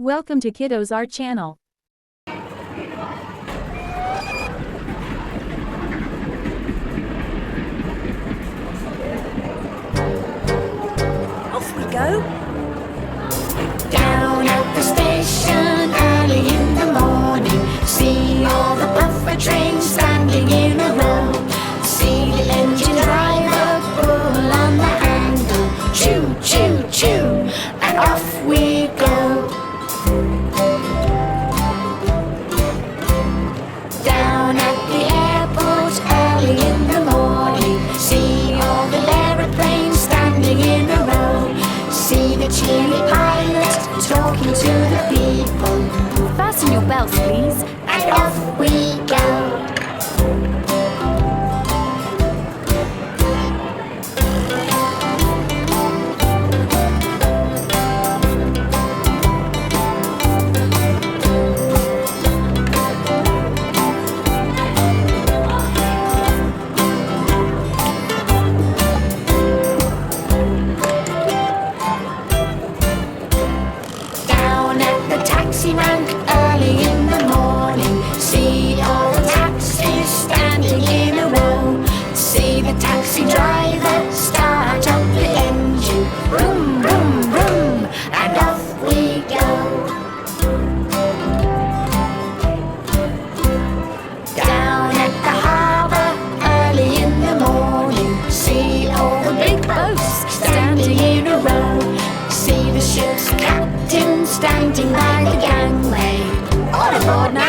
Welcome to Kiddos Art Channel. Off we go. Down at the station early in the morning, see all the buffer trains standing in a row. See the engine driver pull on the handle, choo choo choo, and off we go. Down at the airport early in the morning, see all the aeroplanes standing in a row. See the cheery pilot talking to the people. Fasten your belts, please. And off we go. Down at the taxi rank early in the morning, see all the taxis standing in a row. See the taxi driver start up the engine, vroom vroom vroom, and off we go. Down at the harbour early in the morning, see all the big boats standing in a row. See the ship's captain standing by the gangway. All aboard now!